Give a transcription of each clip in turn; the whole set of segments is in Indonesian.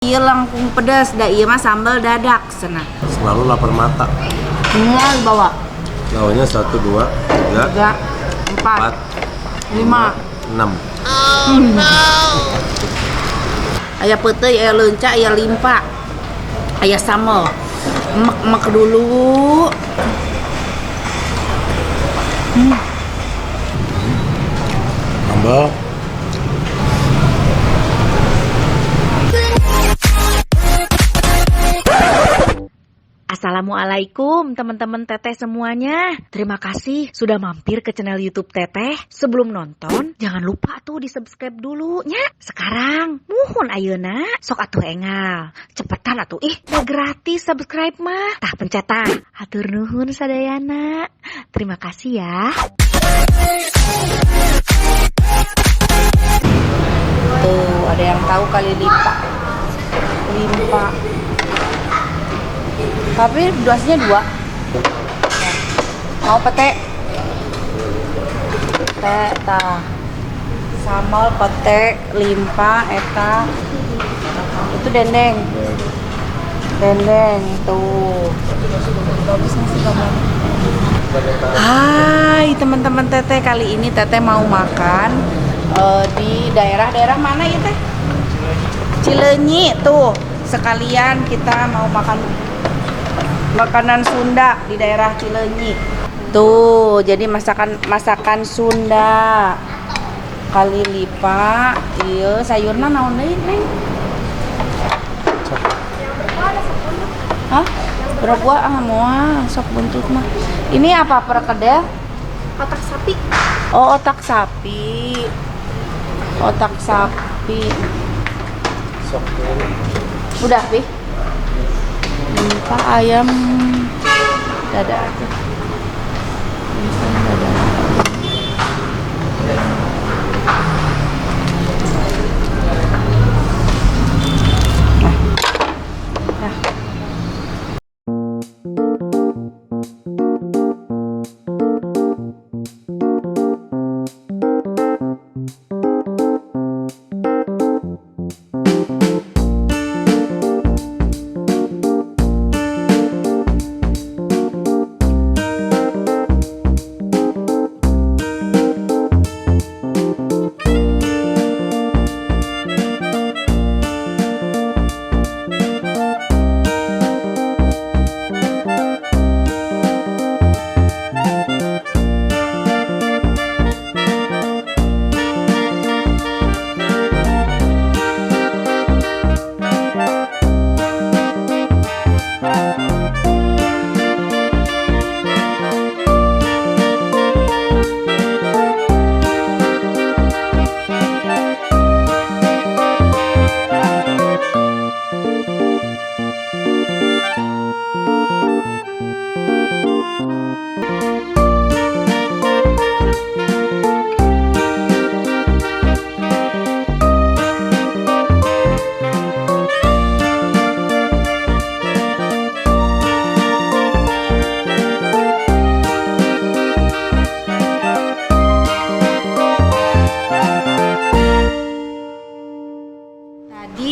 Iya langkung pedas, dah iya mah sambal dadak sana. Selalu lapar mata. Semua dibawa. Lawannya 1, 2, 3, 4, 5, 6. Aya peuteuy, aya leunca, aya limpa, aya sambal. Emek dulu. Sambal. Assalamualaikum teman-teman Teteh semuanya. Terima kasih sudah mampir ke channel YouTube Teteh. Sebelum nonton, jangan lupa tuh di-subscribe dulu nya. Sekarang, muhun ayeuna, sok atuh engal. Cepetan atuh, udah gratis subscribe mah. Tah pencet tah. Hatur nuhun sadayana. Terima kasih ya. Tuh, ada yang tahu kali limpa. Tapi dosnya 2. Mau pete? Tah. Sambal pete, limpa, eta. Itu dendeng tuh. Hai teman-teman Teteh, kali ini Teteh mau makan di daerah mana ya Teh? Cileunyi tuh. Sekalian kita mau makan makanan Sunda di daerah Cileunyi. Tuh, jadi masakan Sunda. Kali lipa, ieu sayurna naon deui, Neng? Hah? Berapa buah? Moal, sok buntut mah. Ini apa perkedel? Otak sapi. Oh, otak sapi. Sok. Udah, Pi? Limpa ayam dada aja. Limpa dada. Nah.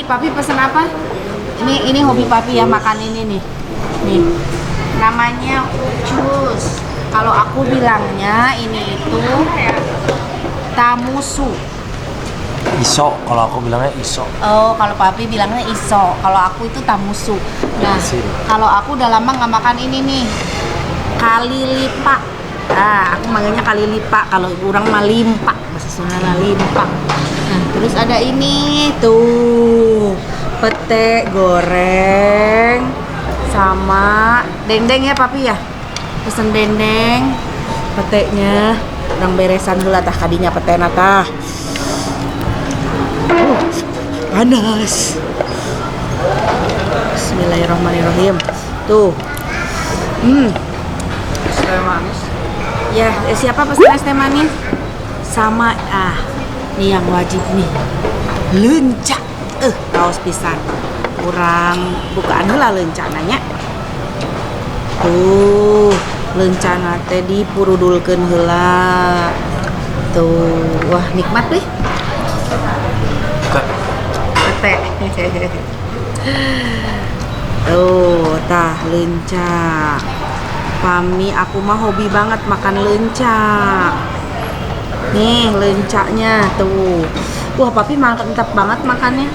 Papi pesen apa? Ini hobi Papi ya, makan ini nih. Nih. Namanya ucus. Kalau aku bilangnya ini itu tamusu. Iso, kalau aku bilangnya iso. Oh, kalau Papi bilangnya iso. Kalau aku itu tamusu. Nah, kalau aku udah lama nggak makan ini nih. Kali lipa. Nah, aku manggilnya kali lipa. Kalau orang mah limpa. Bahasa Sunda limpa. Nah, terus ada ini tuh pete goreng sama dendeng ya Papi ya. Pesen dendeng, petenya urang beresan heula tah kadinya petena tah. Panas. Bismillahirrahmanirrahim. Tuh. Es teh manis. Ya, siapa pesen es teh manis? Sama nih yang wajib nih. Leunca. Kaos pisan. Kurang bukaan heula leunca nanya. Tuh, leunca teh dipurudulkeun heula. Tuh, wah nikmat deh. Teh. Tuh, tah leunca. Pami aku mah hobi banget makan leunca. Nih leuncanya tuh. Wah, papi mantap banget makannya.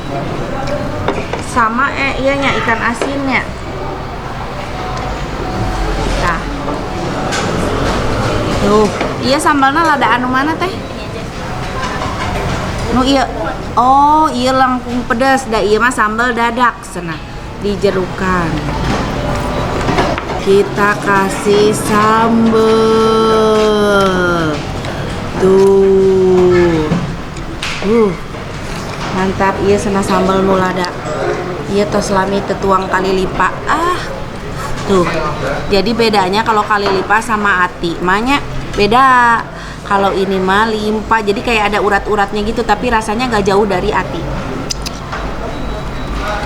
Sama iya nya ikan asinnya. Nah. Tuh, iya sambalnya lada anu mana teh? Nu iya. Oh, iya langkung pedas. Da iya mah sambal dadak cenah. Dijerukan. Kita kasih sambal. Tuh. Mantap, iya cenah sambal nu lada. Iya tos lami tetuang kali lipa. Tuh. Jadi bedanya kalau kali lipa sama ati, mahnya beda. Kalau ini mah limpa, jadi kayak ada urat-uratnya gitu, tapi rasanya gak jauh dari ati.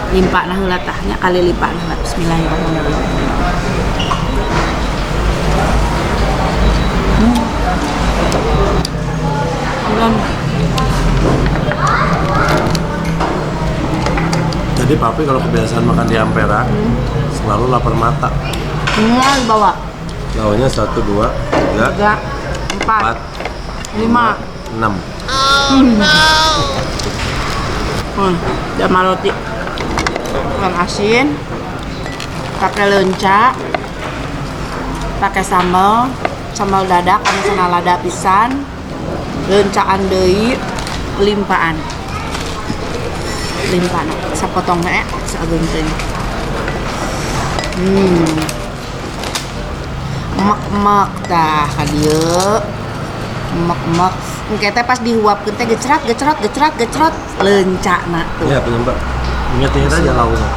Limpa nah heula tahnya kali lipa nah. Bismillahirrahmanirrahim. Jadi papi kalau kebiasaan makan di Ampera selalu lapar mata. Ini bawa. Lawannya 1, 2, 3, 4, 5, 6. Sama roti ikan asin, pakai leunca, pakai sambal dadak, anu cenah lada pisan, leuncaan deui, limpaan sapotongna sageunteun. Emak-emak tah ka dieu. Emak-emak engke teh pas dihuapkeun teh gecrat leuncana tuh. Iya, penyembah. Ingat-ingat aja lauknya.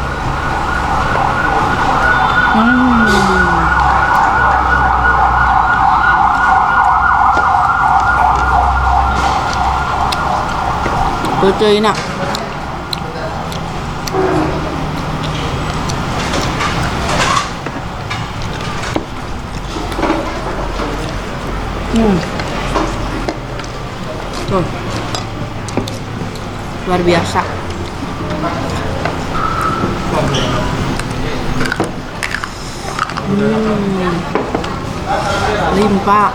Betul enak. Tuh. Luar biasa. Limpa.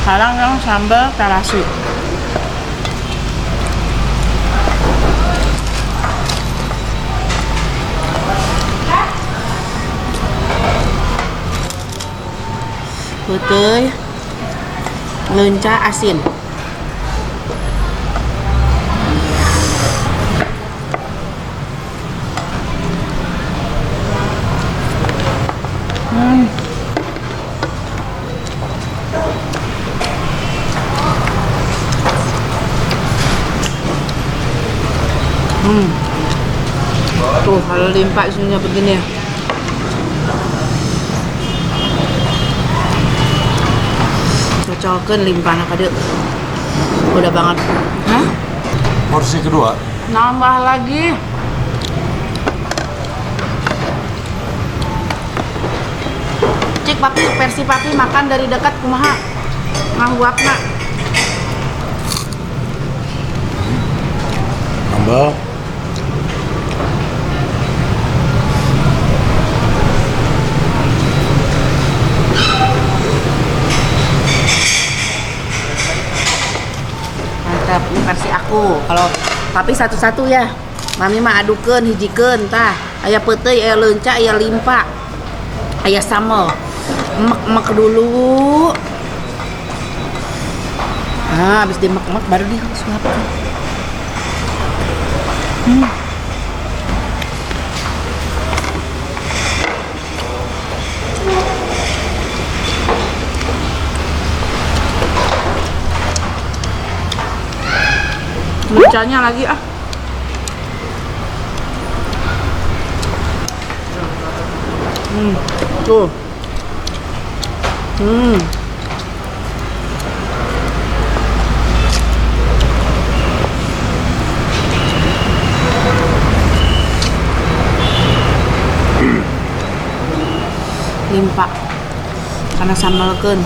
Sekarang yang sambal terasi. Putih, leunca asin. Tuh kalau limpa isinya begini ya. Cocokeun limpana ka dieu. Udah banget. Hah? Porsi kedua. Nambah lagi. Cik papi, versi papi makan dari dekat kumaha? Ngangguapna. Sambal. Mantap, ini versi aku. Kalau papi satu-satu ya. Mami mah adukeun, hijikeun tah. Aya peuteuy, aya leunca, aya limpa. Aya sambal. Emek-emek dulu. Habis dimek-emek baru disuapkan. Lencanya lagi ah. Tuh. Hmm. Limpa karena sambal keun.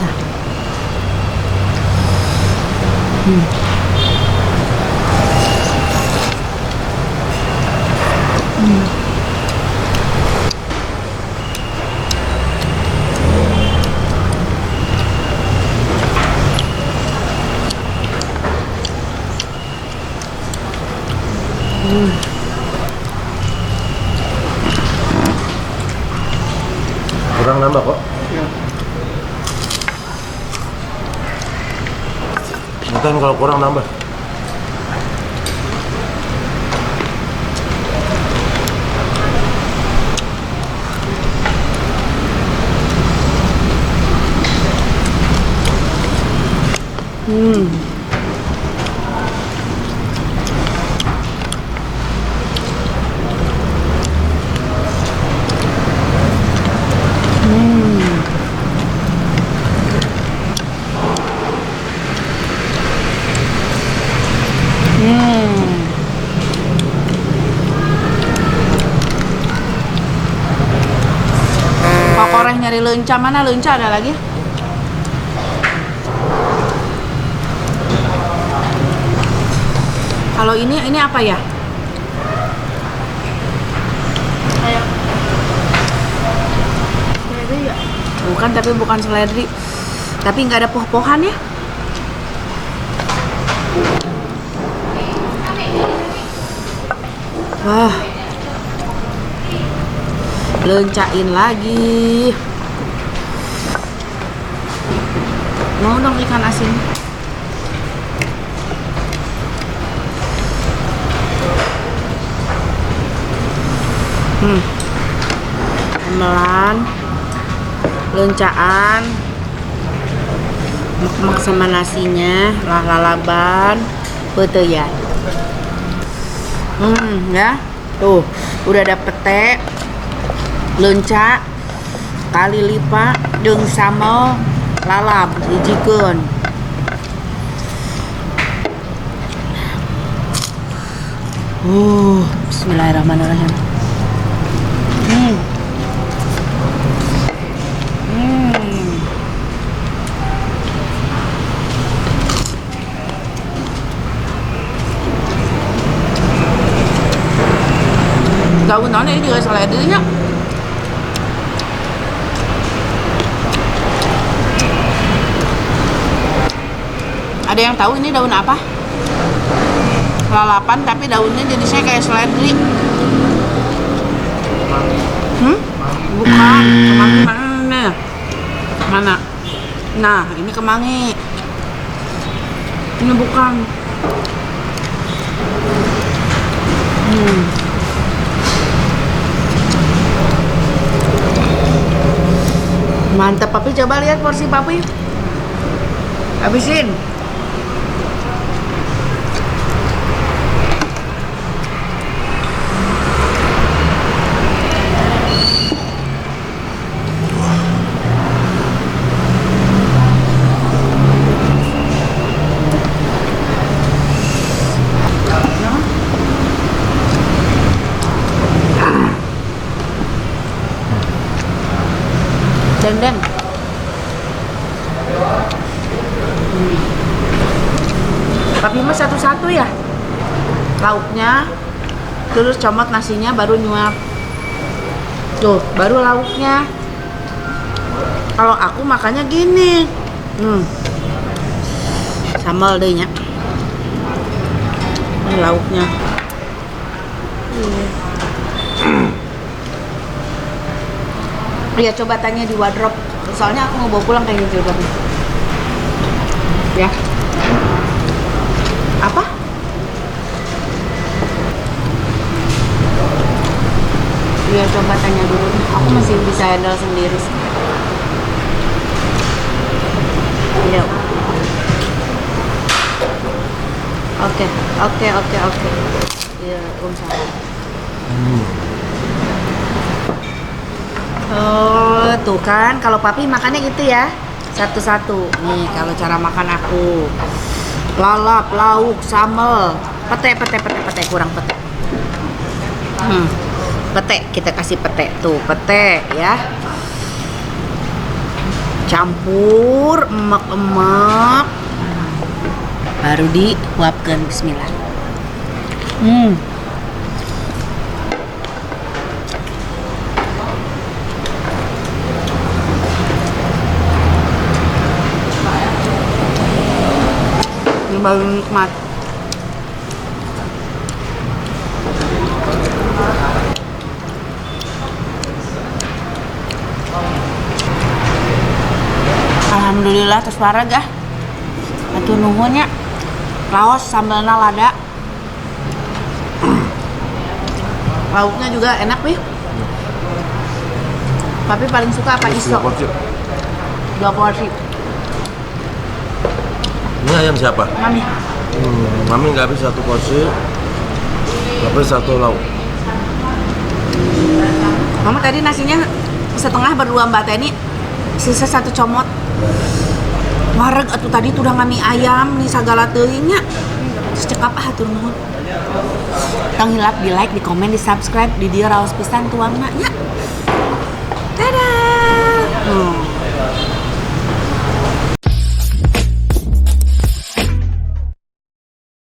Kurang nambah kok. Bukan kalau kurang nambah. Pakoreh nyari leunca, mana leunca ada lagi? Kalau ini apa ya? Seledri ya? Bukan, tapi bukan seledri. Tapi nggak ada poh-pohan ya? Wah, lencain lagi. Mau dong ikan asin. Melan, lencaan, mak sama nasinya, lalaban, peteyan. Ya, tuh udah ada pete, lenca, kali lipa, jeung sambal, lalap, dijikeun. Bismillahirrahmanirrahim. Daun naon ini juga seledrinya. Ada yang tahu ini daun apa? Lalapan tapi daunnya jenisnya kayak seledri. Bukan, kemangi mana? Mana? Nah, ini kemangi. Ini bukan. Mantap, Papi. Coba lihat porsi Papi. Habisin. Den. Tapi mah satu-satu ya lauknya, terus comot nasinya baru nyuap. Tuh baru lauknya. Kalau aku makannya gini, sambal deh nya. Ini lauknya. Ya coba tanya di wardrobe, soalnya aku mau bawa pulang kayak gitu tadi. Ya. Apa? Ya coba tanya dulu. Aku masih bisa handle sendiri sih. Ya. Oke. Ya, Waalaikumsalam. Oh, tuh kan, kalau Papi makannya gitu ya. satu-satu. Nih kalau cara makan aku. Lalap, lauk, sambal, pete, kurang pete. Pete, kita kasih pete tuh, pete ya. Campur, emak-emak. Baru diuapkan, bismillah. Ini baru nikmat. Alhamdulillah terus warga. Atuh nuhunnya. Laos sambalna lada. Lauknya juga enak, Pi. Papi paling suka apa? Iso. 2 porsi. Ini ayam siapa? Mami. Mami nggak habis 1 porsi, tapi 1 lauk. Mama tadi nasinya setengah berdua Mbak Teni, sisa 1 comot. Wareg atuh tadi tuh udah ngami ayam nih sagala teuingnya. Terus cekap hatur nuhun. Tong hilap di like, di komen, di subscribe, di dia raos pisan tuangna nya.